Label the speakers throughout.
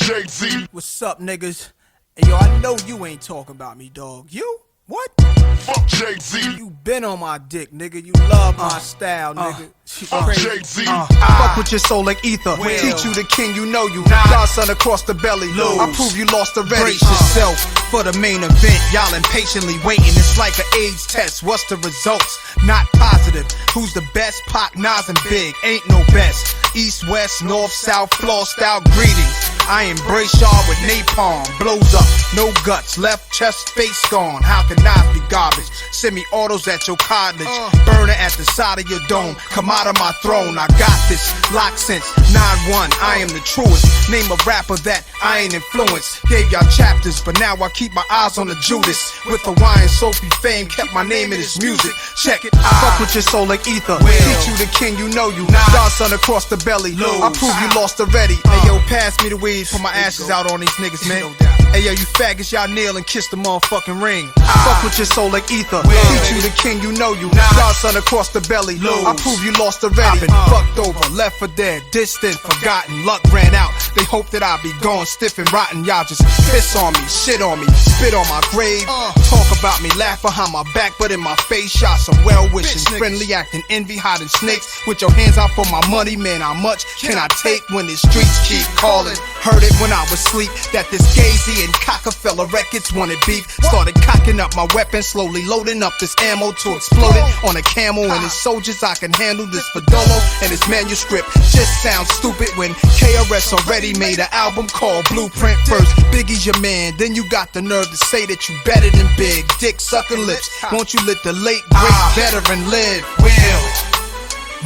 Speaker 1: Jay-Z.
Speaker 2: What's up, niggas? Hey, yo, I know you ain't talking about me, dog. You? What?
Speaker 1: Fuck Jay-Z.
Speaker 2: You been on my dick, nigga. You love my style, nigga.
Speaker 1: Fuck Jay-Z.
Speaker 2: Fuck with your soul like ether. Teach you the king, you know you. Godson across the belly. I prove you lost already. Brace yourself for the main event. Y'all impatiently waiting. It's like an AIDS test. What's the results? Not positive. Who's the best? Pac, Nas, and Big. Ain't no best. East, west, north, south, flossed out greetings. I embrace y'all with napalm. Blows up, no guts. Left chest, face gone. How can Nas be garbage? Semi-autos at your cottage. Burner at the side of your dome. Come out of my throne. I got this. Locked since 9-1. I am the truest. Name a rapper that I ain't influenced. Gave y'all chapters, but now I keep my eyes on the Judas. With Hawaiian Sophie fame, kept my name in his music. Check it. Fuck with your soul like ether. Teach you the king, you know you. Godson across the belly. I prove you lost already. Hey yo, pass me the weed. Put my ashes out on these niggas, man. Hey yo, you faggots, y'all kneel and kiss the motherfucking ring. Fuck with your soul like ether. Teach you the king, you know you. Godson across the belly. I prove you lost already. Been fucked over, left for dead, distant, forgotten. Luck ran out. They hope that I'll be gone, stiff and rotten. Y'all just piss on me, shit on me, spit on my grave. Talk about me, laugh behind my back, but in my face, shot some well-wishing, friendly acting, envy, hiding snakes. With your hands out for my money, man, how much can I take when the streets keep calling? Heard it when I was asleep, that this Gazy and Cockefeller records wanted beef. Started cocking up my weapon, slowly loading up this ammo to explode it on a camel and his soldiers. I can handle this Fadolo and his manuscript. Just sounds stupid when KRS already made an album called Blueprint. First, Biggie's your man, then you got the nerve to say that you better than Big. Dick sucking lips, won't you let the late great veteran live?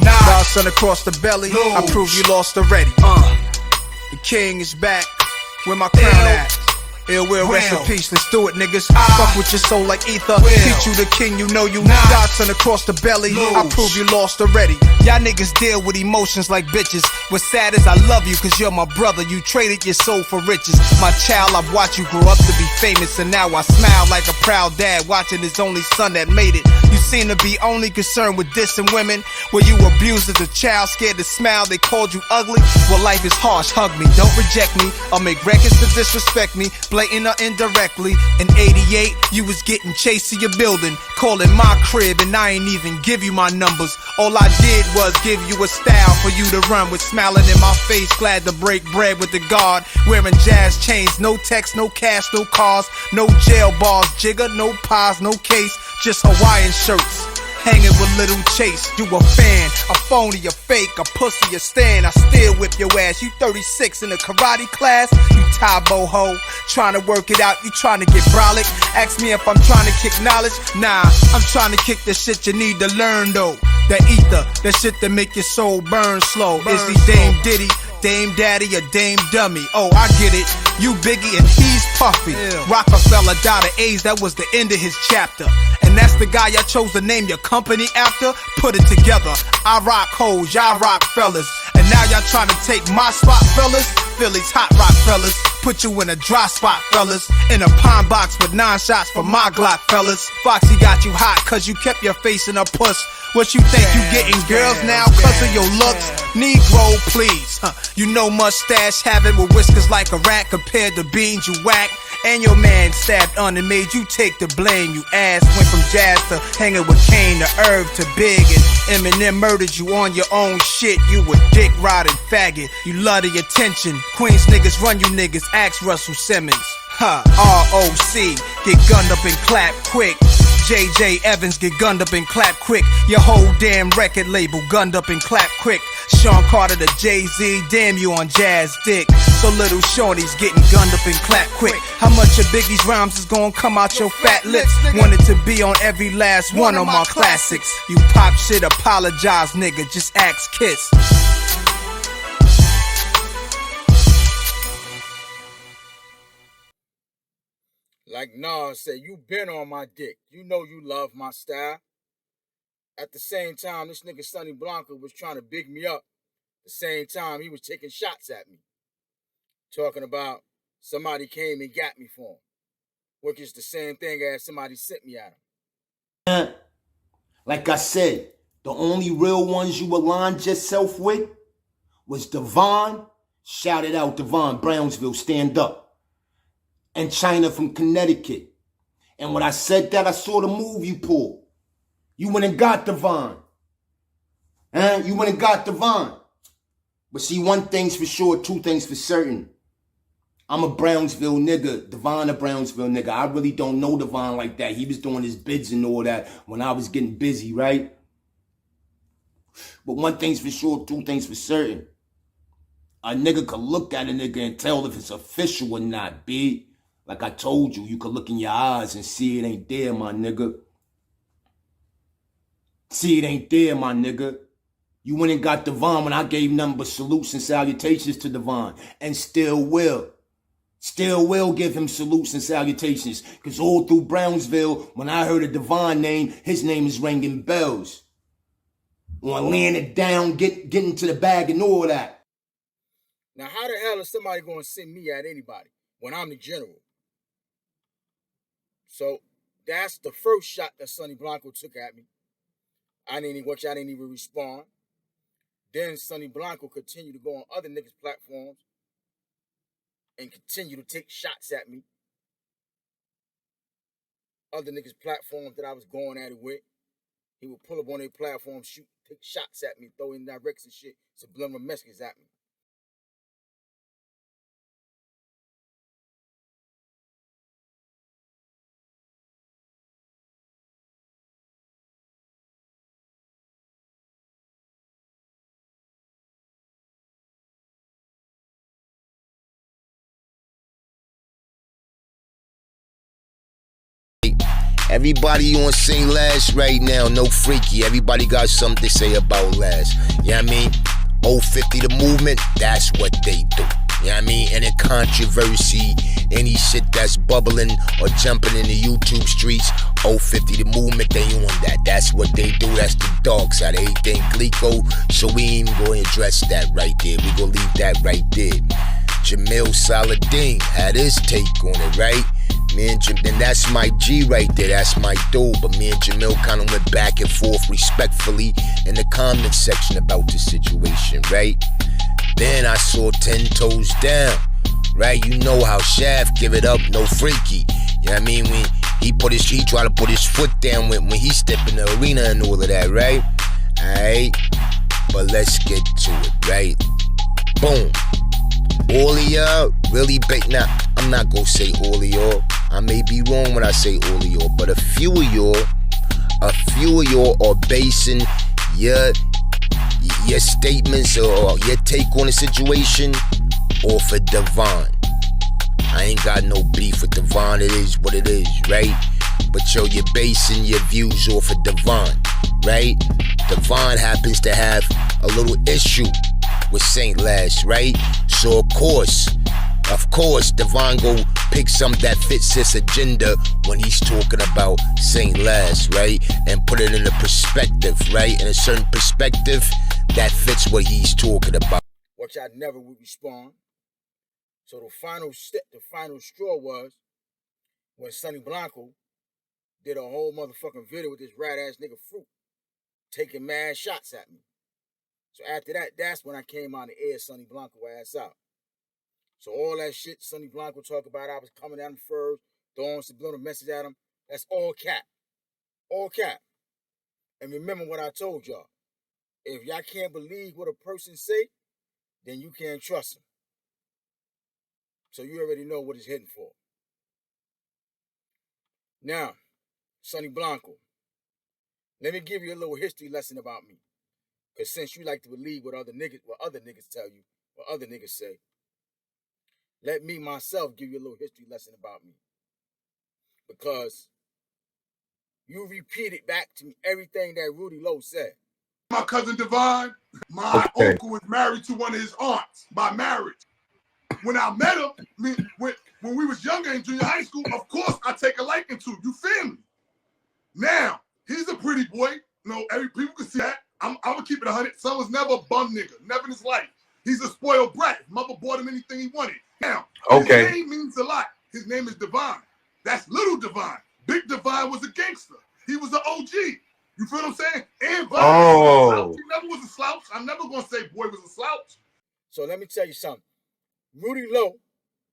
Speaker 2: Godson across the belly, I prove you lost already. The king is back, where my crown at? Ill will, rest in peace, let's do it, niggas. Fuck with your soul like ether. Teach you the king, you know you. Godson across the belly, I prove you lost already. Y'all niggas deal with emotions like bitches. What's sad is I love you, cause you're my brother. You traded your soul for riches. My child, I've watched you grow up to be famous, and now I smile like a proud dad watching his only son that made it. You seem to be only concerned with dissing women. Were you abused as a child, scared to smile, they called you ugly? Well, life is harsh, hug me, don't reject me, or make records to disrespect me. Blatant or indirectly. In 88, you was getting chased to your building, calling my crib, and I ain't even give you my numbers. All I did was give you a style for you to run with, smiling in my face, glad to break bread with the guard. Wearing jazz chains, no text, no cash, no cars, no jail bars, jigger, no pies, no case, just Hawaiian shirts. Hanging with Little Chase, you a fan, a phony, a fake, a pussy, a stand. I still whip your ass. You 36 in a karate class, you Tybo ho. Trying to work it out, you trying to get brolic. Ask me if I'm trying to kick knowledge. Nah, I'm trying to kick the shit you need to learn though. That ether, that shit that make your soul burn slow. Is he Dame Diddy, Dame Daddy, or Dame Dummy? Oh, I get it. You Biggie and he's Puffy. Rockefeller died of AIDS, that was the end of his chapter. And that's the guy y'all chose to name your company after? Put it together. I rock hoes, y'all rock fellas. And now y'all trying to take my spot, fellas? Philly's hot rock fellas. Put you in a dry spot, fellas. In a pine box with 9 shots for my Glock, fellas. Foxy got you hot cause you kept your face in a puss. What you think you getting girls now cause of your looks? Negro, please. You know mustache having with whiskers like a rat compared to beans you whack. And your man stabbed on and made you take the blame. You ass went from jazz to hanging with Kane to Irv to Big. And Eminem murdered you on your own shit. You a dick riding faggot. You love the attention. Queens niggas run you niggas. Ask Russell Simmons. ROC. Get gunned up and clap quick. JJ Evans get gunned up and clap quick. Your whole damn record label gunned up and clap quick. Sean Carter to Jay-Z, damn you on jazz dick. So little Shorty's getting gunned up and clap quick. How much of Biggie's rhymes is gonna come out your fat lips? Wanted to be on every last one of my classics. You pop shit, apologize nigga, just ask Kiss.
Speaker 3: Like Nas said, you been on my dick. You know you love my style. At the same time, this nigga Sonny Blaco was trying to big me up. At the same time, he was taking shots at me. Talking about somebody came and got me for him. Which is the same thing as somebody sent me at him.
Speaker 4: Like I said, the only real ones you aligned yourself with was Devon Shout it out, Devon, Brownsville, stand up. And China from Connecticut. And when I said that, I saw the move you pulled. You went and got Devon. You went and got Devon. But see, one thing's for sure, two things for certain. I'm a Brownsville nigga, Devon a Brownsville nigga. I really don't know Devon like that. He was doing his bids and all that when I was getting busy, right? But one thing's for sure, two things for certain. A nigga could look at a nigga and tell if it's official or not, B. Like I told you, you could look in your eyes and see it ain't there, my nigga. See it ain't there, my nigga. You went and got Devon when I gave nothing but salutes and salutations to Devon. And still will. Still will give him salutes and salutations. Because all through Brownsville, when I heard a Devon name, his name is ringing bells. On laying it down, getting to the bag and all that.
Speaker 3: Now, how the hell is somebody going to send me at anybody when I'm the general? So that's the first shot that Sonny Blaco took at me. I didn't even respond. Then Sonny Blaco continued to go on other niggas' platforms and continue to take shots at me. Other niggas' platforms that I was going at it with. He would pull up on their platform, shoot, take shots at me, throw in directs and shit, subliminal messages at me.
Speaker 4: Everybody on Say Last right now, no freaky. Everybody got something to say about Last. You know what I mean? 050 the movement, that's what they do. You know what I mean? Any controversy, any shit that's bubbling or jumping in the YouTube streets, 050 the movement, they on that. That's what they do. That's the dark side. Everything Glico. So we ain't even going to address that right there. We going to leave that right there. Jamil Saladin had his take on it, right? Me and that's my G right there, that's my dude. But me and Jamil kind of went back and forth respectfully in the comment section about the situation, right? Then I saw 10 Toes Down, right? You know how Shaft give it up, no freaky. You know what I mean? When he tried to put his foot down when he stepped in the arena and all of that, right? Alright, but let's get to it, right? Boom. All of y'all really now, I'm not gonna say all of y'all. I may be wrong when I say all of y'all, but a few of y'all are basing your statements or your take on the situation off of Devon. I ain't got no beef with Devon, it is what it is, right? But yo, you're basing your views off of Devon, right? Devon happens to have a little issue with Saint Lash, right? So of course, Devon go pick something that fits his agenda when he's talking about Saint Lash, right? And put it in a perspective, right? In a certain perspective that fits what he's talking about.
Speaker 3: Which I never would respond. So the final straw was when Sonny Blaco did a whole motherfucking video with this rat ass nigga Fruit taking mad shots at me. So after that, that's when I came on the air, Sonny Blaco ass out. So all that shit Sonny Blaco talk about, I was coming at him first, throwing subliminal message at him, that's all cap. All cap. And remember what I told y'all. If y'all can't believe what a person say, then you can't trust him. So you already know what he's hitting for. Now, Sonny Blaco, let me give you a little history lesson about me. Because since you like to believe what other niggas tell you, what other niggas say, let me myself give you a little history lesson about me. Because you repeated back to me everything that Rudy Lowe said.
Speaker 1: My cousin Devon, my uncle was married to one of his aunts by marriage. When I met him, when we was younger in junior high school, of course I take a liking to. You feel me? Now, he's a pretty boy. You know, people can see that. I'm gonna keep it 100. Son was never a bum nigga, never in his life. He's a spoiled brat. His mother bought him anything he wanted. Now, his name means a lot. His name is Devon. That's little Devon. Big Devon was a gangster. He was an OG. You feel what I'm saying? And Vine, he never was a slouch. I'm never gonna say boy was a slouch.
Speaker 3: So let me tell you something. Rudy Lowe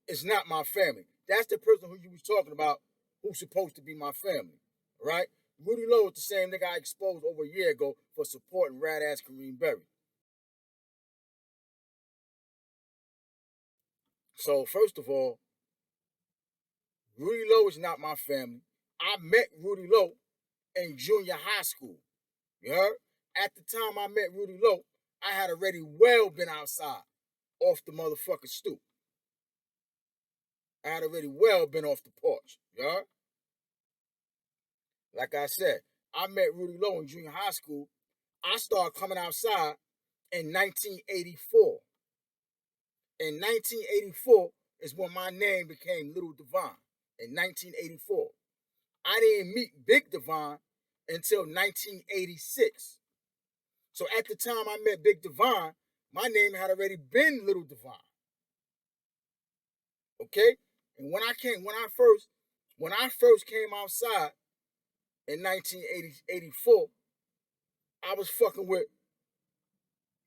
Speaker 3: is not my family. That's the person who you was talking about who's supposed to be my family, right? Rudy Lowe is the same nigga I exposed over a year ago for supporting rat-ass Kareem Berry. So, first of all, Rudy Lowe is not my family. I met Rudy Lowe in junior high school. You heard? At the time I met Rudy Lowe, I had already well been outside off the motherfucking stoop. I had already well been off the porch. You heard? Like I said, I met Rudy Lowe in junior high school. I started coming outside in 1984. In 1984 is when my name became Little Devon. In 1984. I didn't meet Big Devon until 1986. So at the time I met Big Devon, my name had already been Little Devon. Okay? And when I first came outside in 1984, I was fucking with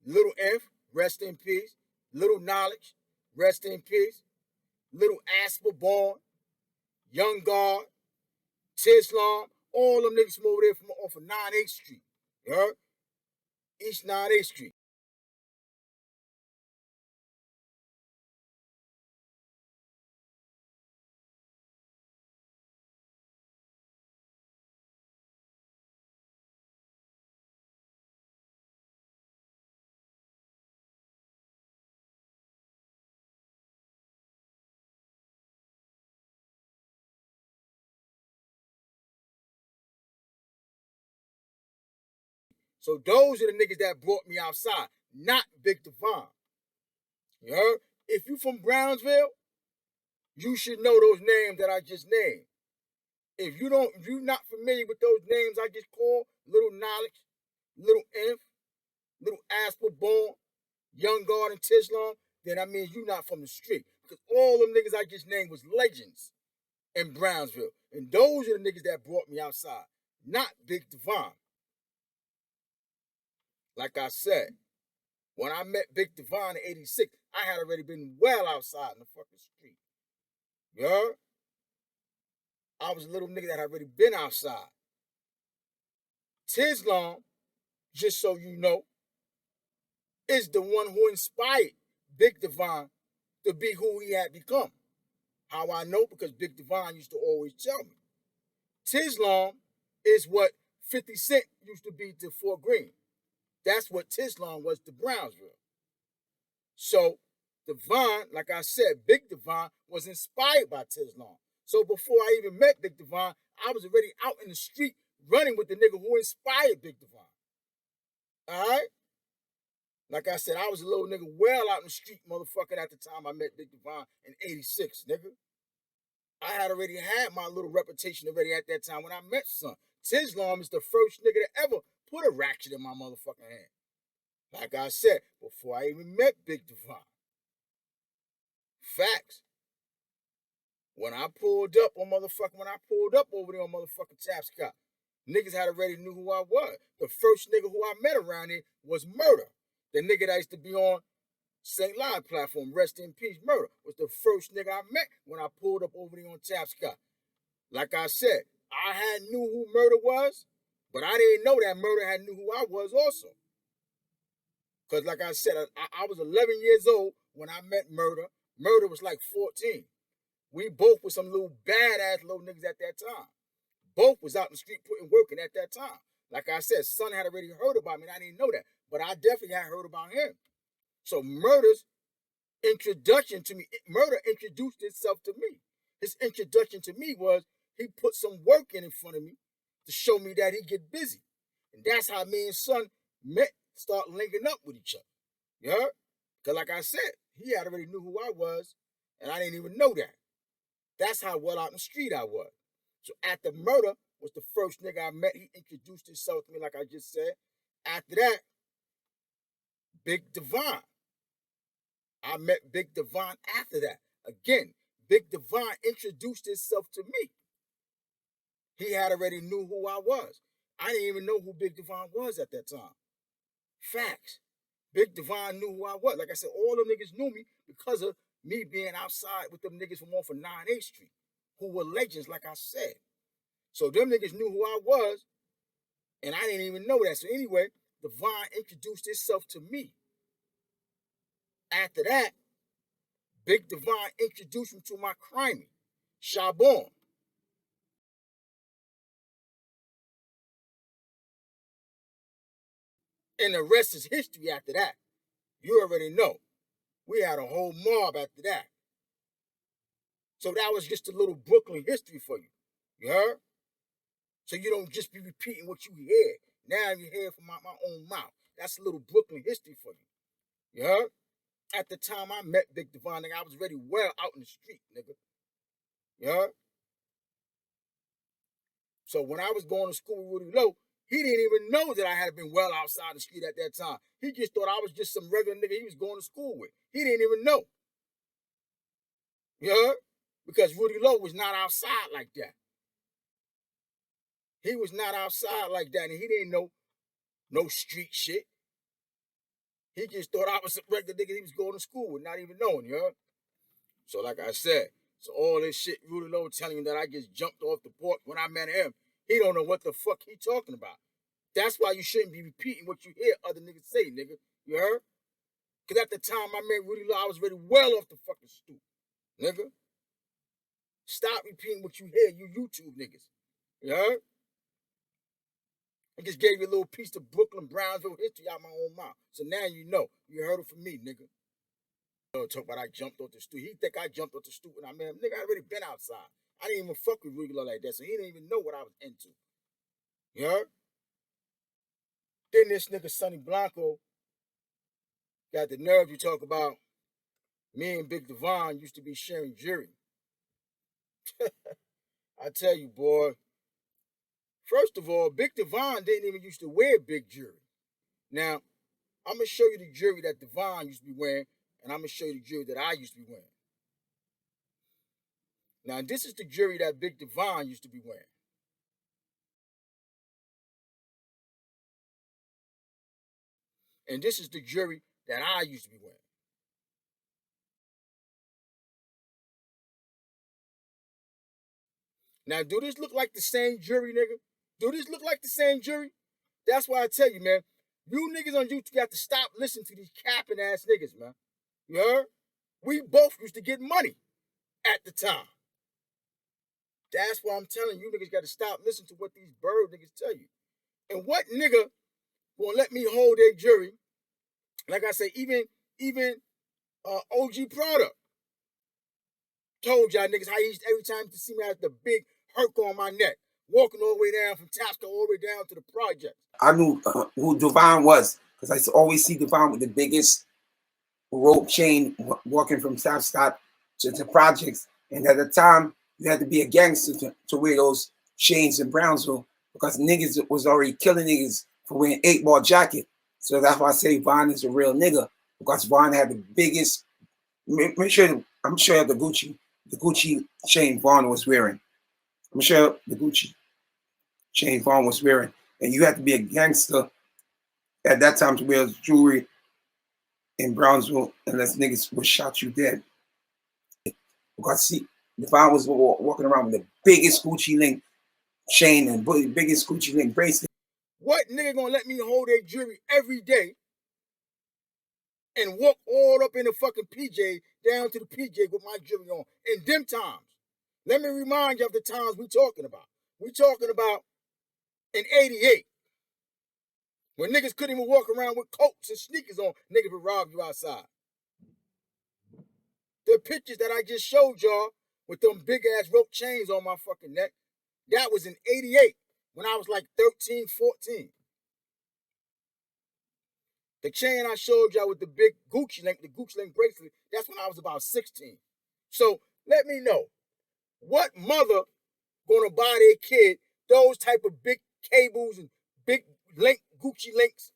Speaker 3: Little Inf, rest in peace, Little Knowledge, rest in peace, Little Asper Born, Young Guard, Tislam, all them niggas from over there from off of 9/8 Street. You heard? East 9/8 Street. So those are the niggas that brought me outside, not Big Devon. You heard? If you from Brownsville, you should know those names that I just named. If you're not familiar with those names I just called, Little Knowledge, Little Inf, Little Asper Born, Young Guard, and Tislam, then that means you're not from the street. Because all them niggas I just named was legends in Brownsville. And those are the niggas that brought me outside, not Big Devon. Like I said, when I met Big Devon in 86, I had already been well outside in the fucking street. You heard? I was a little nigga that had already been outside. Tislam, just so you know, is the one who inspired Big Devon to be who he had become. How I know? Because Big Devon used to always tell me. Tislam is what 50 Cent used to be to Fort Greene. That's what Tislam was to Brownsville. So Devon, like I said, Big Devon was inspired by Tislam. So before I even met Big Devon, I was already out in the street running with the nigga who inspired Big Devon. All right? Like I said, I was a little nigga well out in the street, motherfucker, at the time I met Big Devon in 86, nigga. I had already had my little reputation already at that time when I met son. Tislam is the first nigga to ever put a ratchet in my motherfucking hand. Like I said, before I even met Big Devon. Facts. When I pulled up over there on motherfucking Tapscott, niggas had already knew who I was. The first nigga who I met around here was Murder. The nigga that used to be on St. Live platform, rest in peace, Murder, was the first nigga I met when I pulled up over there on Tapscott. Like I said, I had knew who Murder was, but I didn't know that Murder had knew who I was also. Because like I said, I was 11 years old when I met Murder. Murder was like 14. We both were some little badass little niggas at that time. Both was out in the street putting work in at that time. Like I said, Sonny had already heard about me, and I didn't know that. But I definitely had heard about him. So Murder's introduction to me, Murder introduced itself to me. His introduction to me was he put some work in front of me to show me that he get busy. And that's how me and Son met, start linking up with each other. You heard? Because like I said, he had already knew who I was, and I didn't even know that. That's how well out in the street I was. So after Murder was the first nigga I met, he introduced himself to me like I just said. After that, Big Devon. I met Big Devon after that. Again, Big Devon introduced himself to me. He had already knew who I was. I didn't even know who Big Devon was at that time. Facts. Big Devon knew who I was. Like I said, all them niggas knew me because of me being outside with them niggas from off of 9/8 Street, who were legends, like I said. So them niggas knew who I was, and I didn't even know that. So anyway, Divine introduced himself to me. After that, Big Divine introduced me to my crimey, Shabon. And the rest is history after that. You already know. We had a whole mob after that. So that was just a little Brooklyn history for you. You heard? So you don't just be repeating what you hear. Now you hear from my own mouth. That's a little Brooklyn history for you. You heard? At the time I met Big Divine, nigga, I was already well out in the street, nigga. You heard? So when I was going to school with Rudy Lowe, he didn't even know that I had been well outside the street at that time. He just thought I was just some regular nigga he was going to school with. He didn't even know. You heard? Because Rudy Lowe was not outside like that. He was not outside like that, and he didn't know no street shit. He just thought I was some regular nigga he was going to school with, not even knowing, you heard? So like I said, so all this shit Rudy Lowe telling me that I just jumped off the porch when I met him, he don't know what the fuck he talking about. That's why you shouldn't be repeating what you hear other niggas say, nigga. You heard? Because at the time I met Rudy Lowe, I was already well off the fucking stoop, nigga. Stop repeating what you hear, you YouTube niggas. You heard? I just gave you a little piece of Brooklyn, Brownsville history out my own mouth. So now you know. You heard it from me, nigga. Don't talk about I jumped off the stoop. He think I jumped off the stoop when I met him. Nigga, I already been outside. I didn't even fuck with Rudy Lowe like that, so he didn't even know what I was into. You heard? Then this nigga Sonny Blaco got the nerve to talk about me and Big Divine used to be sharing jury. I tell you, boy. First of all, Big Divine didn't even used to wear big jewelry. Now, I'm going to show you the jewelry that Divine used to be wearing, and I'm going to show you the jewelry that I used to be wearing. Now, this is the jewelry that Big Divine used to be wearing. And this is the jewelry that I used to be wearing. Now, do this look like the same jewelry, nigga? Do this look like the same jewelry? That's why I tell you, man, you niggas on YouTube got to stop listening to these capping ass niggas, man. You heard? We both used to get money at the time. That's why I'm telling you, niggas got to stop listening to what these bird niggas tell you. And what nigga gonna let me hold their jury? Like I say, even OG Product told y'all niggas how he used every time to see me have the big hurt on my neck, walking all the way down from Tasco all the way down to the project.
Speaker 5: I knew who Divine was because I used to always see Divine with the biggest rope chain walking from South Scott to projects. And at the time, you had to be a gangster to wear those chains in Brownsville because niggas was already killing niggas for wearing 8-ball jacket. So that's why I say Vaughn is a real nigga because Vaughn had the biggest. I'm sure you have the Gucci chain Vaughn was wearing. I'm sure the Gucci chain Vaughn was wearing. And you had to be a gangster at that time to wear jewelry in Brownsville unless niggas would shot you dead. Because see, if I was walking around with the biggest Gucci link chain and biggest Gucci link bracelet.
Speaker 3: What nigga gonna let me hold their jewelry every day and walk all up in the fucking PJ, down to the PJ with my jewelry on in them times? Let me remind you of the times we talking about. We talking about in 88. When niggas couldn't even walk around with coats and sneakers on, niggas would rob you outside. The pictures that I just showed y'all with them big ass rope chains on my fucking neck, that was in 88 when I was like 13, 14. The chain I showed y'all with the big Gucci link, the Gucci link bracelet, that's when I was about 16. So let me know, what mother gonna buy their kid those type of big cables and big link Gucci links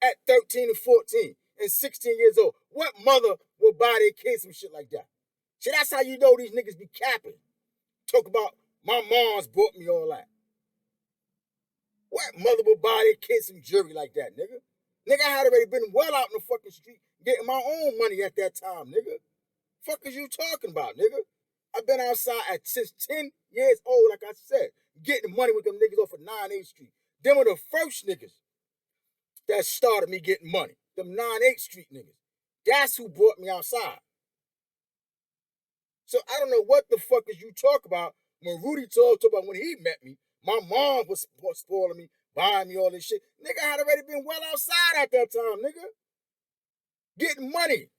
Speaker 3: at 13 and 14 and 16 years old? What mother will buy their kid some shit like that? See, that's how you know these niggas be capping. Talk about my mom's bought me all that. What mother will buy their kid some jewelry like that, nigga? Nigga, I had already been well out in the fucking street getting my own money at that time, nigga. Fuck is you talking about, nigga? I've been outside since 10 years old, like I said, getting money with them niggas off of 9-8 Street. Them were the first niggas that started me getting money. Them 9-8 Street niggas. That's who brought me outside. So I don't know what the fuck is you talk about when Rudy talked about when he met me. My mom was spoiling me, buying me all this shit. Nigga, I had already been well outside at that time, nigga. Getting money.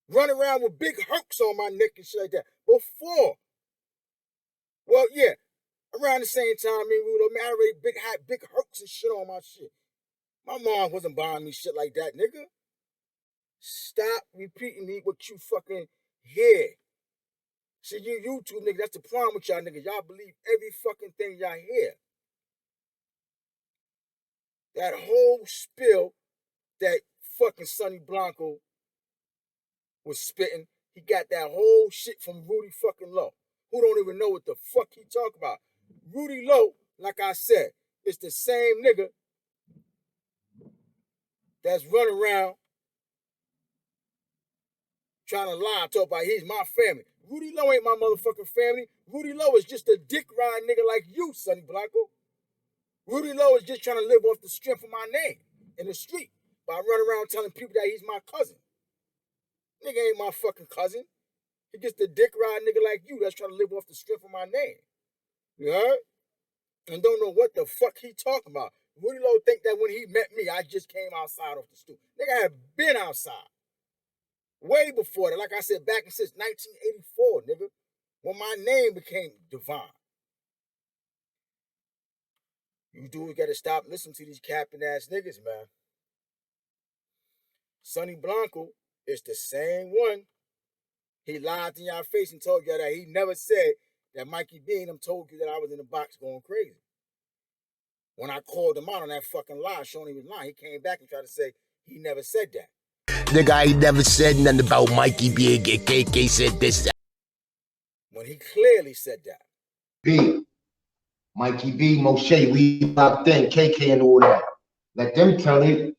Speaker 3: Running around with big hooks on my neck and shit like that. Before. Well, yeah. Around the same time, me and Rudy, I already had big hooks and shit on my shit. My mom wasn't buying me shit like that, nigga. Stop repeating me what you fucking hear. See, you YouTube niggas, that's the problem with y'all niggas. Y'all believe every fucking thing y'all hear. That whole spill that fucking Sonny Blaco was spitting, he got that whole shit from Rudy fucking Lowe, who don't even know what the fuck he talk about. Rudy Lowe, like I said, is the same nigga that's running around trying to lie and talk about he's my family. Rudy Lowe ain't my motherfucking family. Rudy Lowe is just a dick ride nigga like you, Sonny Blaco. Rudy Lowe is just trying to live off the strength of my name in the street by running around telling people that he's my cousin. Nigga ain't my fucking cousin. He just a dick ride nigga like you that's trying to live off the strength of my name. You heard? And don't know what the fuck he talking about. Rudy Lowe think that when he met me, I just came outside off the stoop. Nigga, I had been outside. Way before that, like I said, back since 1984, nigga, when my name became Divine. You dudes gotta stop listening to these capping ass niggas, man. Sonny Blaco is the same one. He lied in your face and told you that he never said that Mikey B and them told you that I was in the box going crazy. When I called him out on that fucking lie, showing he was lying, he came back and tried to say he never said that.
Speaker 4: Nigga, I ain't never said nothing about Mikey B and KK said this.
Speaker 3: When he clearly said that.
Speaker 6: B, Mikey B, Moshe, we locked in, KK and all that. Let them tell it.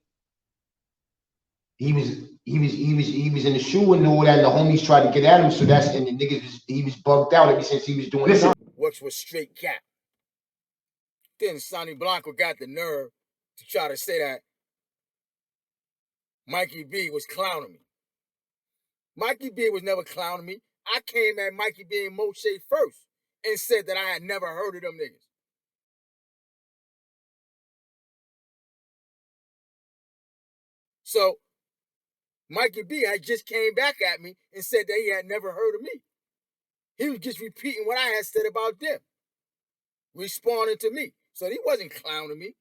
Speaker 6: He was in the shoe and all that, and the homies tried to get at him, so that's, and the niggas he was bugged out ever since he was doing this.
Speaker 3: Which was straight cap. Then Sonny Blaco got the nerve to try to say that Mikey B was clowning me. Mikey B was never clowning me. I came at Mikey B and Moshe first and said that I had never heard of them niggas. So Mikey B had just came back at me and said that he had never heard of me. He was just repeating what I had said about them, responding to me. So he wasn't clowning me.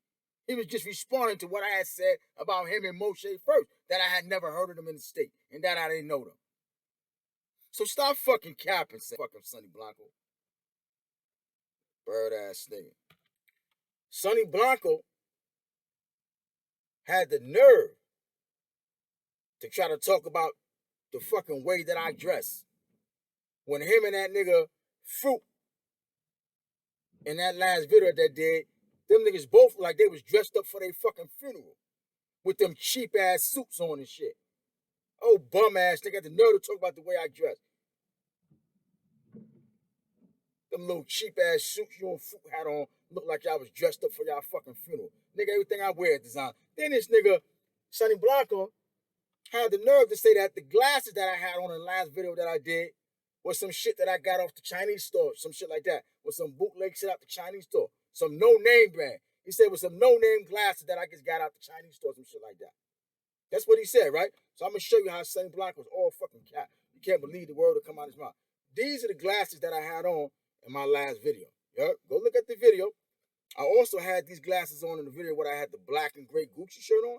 Speaker 3: He was just responding to what I had said about him and Moshe first, that I had never heard of them in the state and that I didn't know them. So stop fucking capping, fucking Sonny Blaco. Bird ass nigga. Sonny Blaco had the nerve to try to talk about the fucking way that I dress. When him and that nigga Fruit in that last video that they did, them niggas both like they was dressed up for their fucking funeral with them cheap ass suits on and shit. Oh, bum ass nigga got the nerve to talk about the way I dress. Them little cheap ass suits you and Fruit had on look like y'all was dressed up for y'all fucking funeral. Nigga, everything I wear is design. Then this nigga, Sonny Blaco, had the nerve to say that the glasses that I had on in the last video that I did was some shit that I got off the Chinese store, some shit like that, with some bootleg shit out the Chinese store, some no-name brand. He said with some no-name glasses that I just got out the Chinese store, some shit like that. That's what he said, right? So I'm gonna show you how Sonny Blaco was all fucking cat. You can't believe the word that come out of his mouth. These are the glasses that I had on in my last video. Yeah, go look at the video. I also had these glasses on in the video where I had the black and gray Gucci shirt on.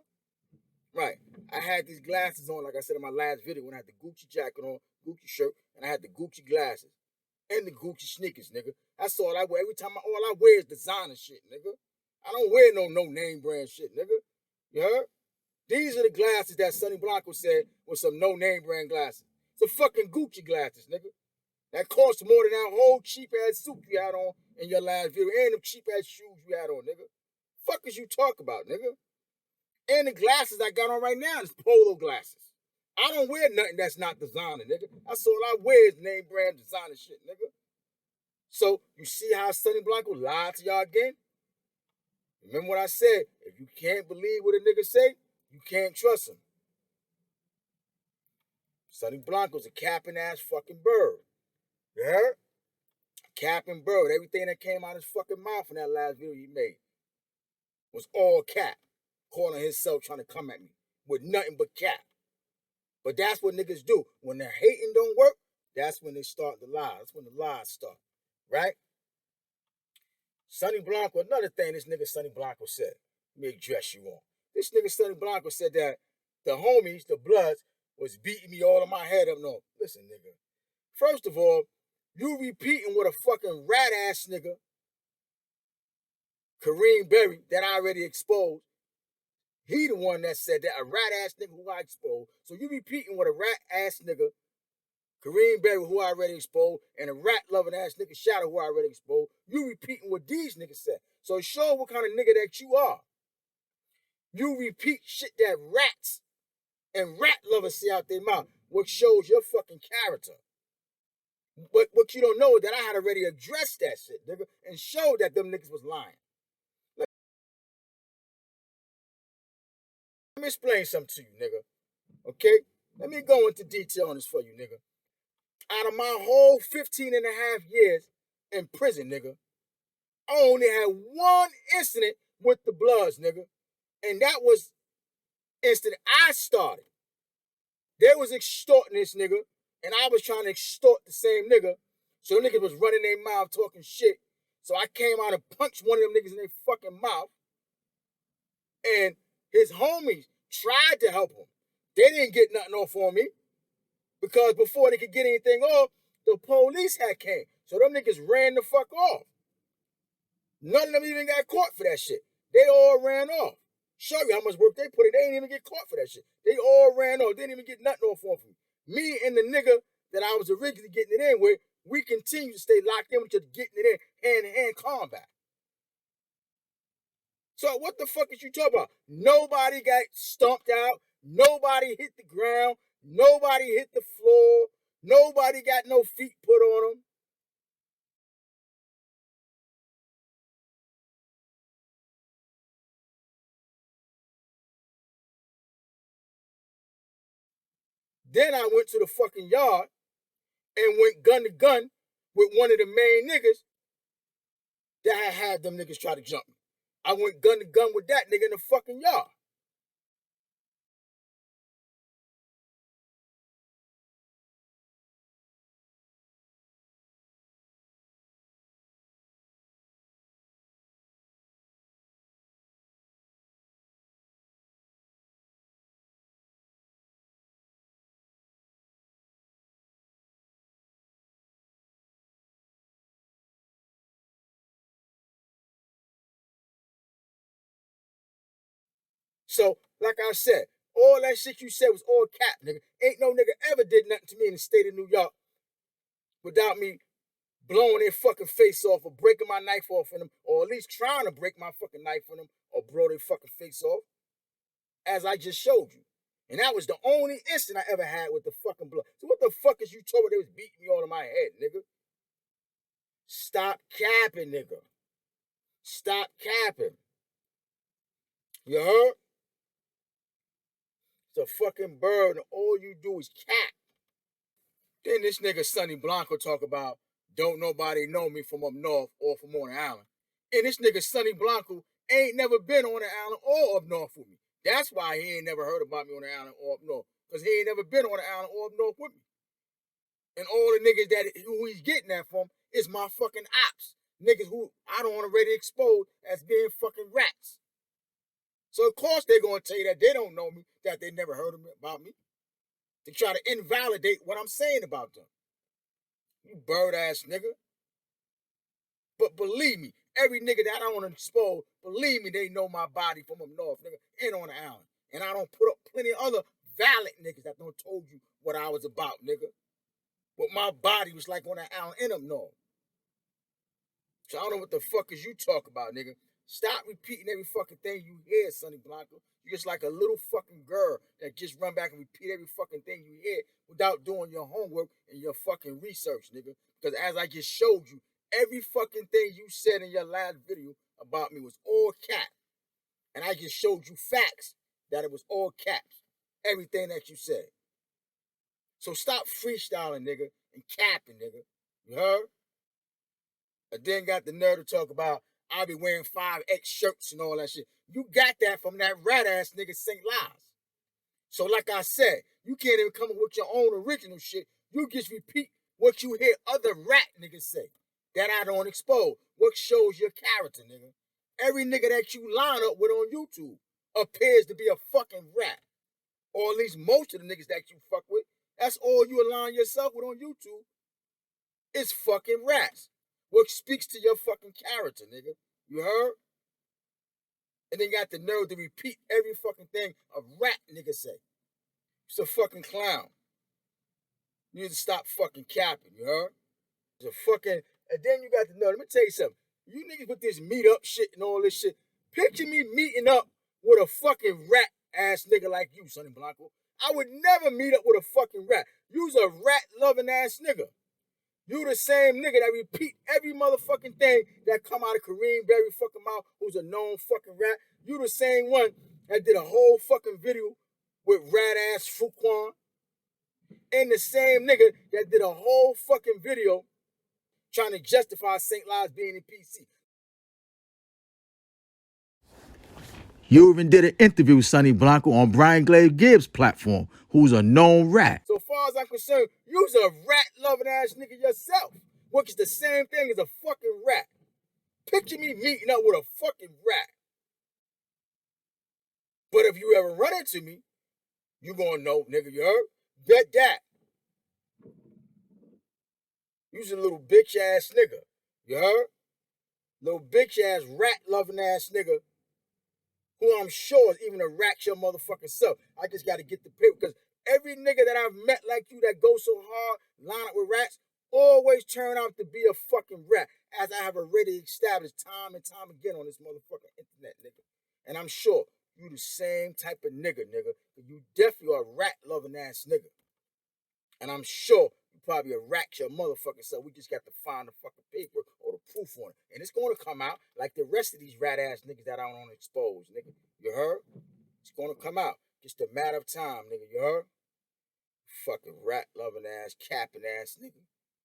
Speaker 3: Right. I had these glasses on, like I said in my last video, when I had the Gucci jacket on, Gucci shirt, and I had the Gucci glasses. And the Gucci sneakers, nigga. That's all I wear. Every time all I wear is designer shit, nigga. I don't wear no name brand shit, nigga. You heard? These are the glasses that Sonny Blaco said was some no name brand glasses. Some fucking Gucci glasses, nigga. That cost more than that whole cheap ass suit you had on in your last video and them cheap ass shoes you had on, nigga. Fuck is you talk about, nigga? And the glasses I got on right now is polo glasses. I don't wear nothing that's not designer, nigga. That's all I wear is name brand designer shit, nigga. So you see how Sonny Blanco lied to y'all again? Remember what I said? If you can't believe what a nigga say, you can't trust him. Sonny Blanco's a capping ass fucking bird. You heard? Capping bird. Everything that came out of his fucking mouth in that last video he made was all cap. Calling himself trying to come at me with nothing but cap. But that's what niggas do. When their hating don't work, that's when they start to lie. That's when the lies start. Right? Sonny Blanco, another thing this nigga Sonny Blanco said. Let me address you on. This nigga Sonny Blanco said that the homies, the Bloods, was beating me all in my head up north. Listen, nigga. First of all, you repeating what a fucking rat ass nigga, Kareem Berry, that I already exposed. He the one that said that, a rat ass nigga who I exposed. So you repeating what a rat ass nigga, Kareem Berry, who I already exposed, and a rat loving ass nigga Shadow, who I already exposed. You repeating what these niggas said. So show what kind of nigga that you are. You repeat shit that rats and rat lovers say out their mouth, which shows your fucking character. But what you don't know is that I had already addressed that shit, nigga, and showed that them niggas was lying. Let me explain something to you, nigga. Okay? Let me go into detail on this for you, nigga. Out of my whole 15 and a half years in prison, nigga, I only had one incident with the Bloods, nigga. And that was incident I started. They was extorting this nigga, and I was trying to extort the same nigga. So the niggas was running their mouth talking shit. So I came out and punched one of them niggas in their fucking mouth. And his homies tried to help him. They didn't get nothing off on me. Because before they could get anything off, the police had came. So them niggas ran the fuck off. None of them even got caught for that shit. They all ran off. Show you how much work they put in. They didn't even get caught for that shit. They all ran off. They didn't even get nothing off of me. Me and the nigga that I was originally getting it in with, we continue to stay locked in with each other, getting it in hand-to-hand combat. So what the fuck is you talking about? Nobody got stomped out. Nobody hit the ground. Nobody hit the floor. Nobody got no feet put on them. Then I went to the fucking yard and went gun to gun with one of the main niggas that had them niggas try to jump me. I went gun to gun with that nigga in the fucking yard. So, like I said, all that shit you said was all cap, nigga. Ain't no nigga ever did nothing to me in the state of New York without me blowing their fucking face off or breaking my knife off in them, or at least trying to break my fucking knife in them or blow their fucking face off, as I just showed you. And that was the only incident I ever had with the fucking blood. So what the fuck is you told me they was beating me all in my head, nigga? Stop capping, nigga. Stop capping. You heard? It's a fucking bird, and all you do is cap. Then this nigga Sonny Blanco talk about don't nobody know me from up north or from on the island. And this nigga Sonny Blanco ain't never been on the island or up north with me. That's why he ain't never heard about me on the island or up north. Because he ain't never been on the island or up north with me. And all the niggas that who he's getting that from is my fucking ops. Niggas who I don't already expose as being fucking rats. So of course they're gonna tell you that they don't know me, that they never heard about me. To try to invalidate what I'm saying about them. You bird ass nigga. But believe me, every nigga that I don't expose, believe me, they know my body from up north, nigga, and on the island. And I don't put up plenty of other valid niggas that don't told you what I was about, nigga. What my body was like on the island and up north. So I don't know what the fuck is you talk about, nigga. Stop repeating every fucking thing you hear, Sonny Blanco. You're just like a little fucking girl that just run back and repeat every fucking thing you hear without doing your homework and your fucking research, nigga. Because as I just showed you, every fucking thing you said in your last video about me was all cap. And I just showed you facts that it was all caps. Everything that you said. So stop freestyling, nigga, and capping, nigga. You heard? I then got the nerve to talk about I'll be wearing 5X shirts and all that shit. You got that from that rat ass nigga St. Lies. So like I said, you can't even come up with your own original shit. You just repeat what you hear other rat niggas say that I don't expose. What shows your character, nigga. Every nigga that you line up with on YouTube appears to be a fucking rat. Or at least most of the niggas that you fuck with. That's all you align yourself with on YouTube. It's fucking rats. Which speaks to your fucking character, nigga. You heard? And then got the nerve to repeat every fucking thing a rat nigga say. It's a fucking clown. You need to stop fucking capping, you heard? It's a fucking, and then you got the nerve. Let me tell you something. You niggas with this meet up shit and all this shit. Picture me meeting up with a fucking rat ass nigga like you, Sonny Blaco. I would never meet up with a fucking rat. You's a rat loving ass nigga. You the same nigga that repeat every motherfucking thing that come out of Kareem Berry fucking mouth, who's a known fucking rat. You the same one that did a whole fucking video with rat ass Fuquan. And the same nigga that did a whole fucking video trying to justify St. Lies being in PC.
Speaker 7: You even did an interview with Sonny Blaco on Brian Glave Gibbs' platform, who's a known rat.
Speaker 3: So far as I'm concerned, you's a rat-loving ass nigga yourself, which is the same thing as a fucking rat. Picture me meeting up with a fucking rat. But if you ever run into me, you gonna know, nigga, you heard? Bet that. You's a little bitch-ass nigga, you heard? Little bitch-ass, rat-loving ass nigga who I'm sure is even a rat your motherfucking self. I just got to get the paper because every nigga that I've met like you that goes so hard, line up with rats, always turn out to be a fucking rat, as I have already established time and time again on this motherfucking internet, nigga. And I'm sure you the same type of nigga. You definitely are a rat-loving ass nigga. And I'm sure you probably a rat your motherfucking self. We just got to find the fucking paper or the proof on it. And it's going to come out like the rest of these rat-ass niggas that I don't want to expose, nigga. You heard? It's going to come out. Just a matter of time, nigga. You heard? Fucking rat-loving ass, capping ass nigga.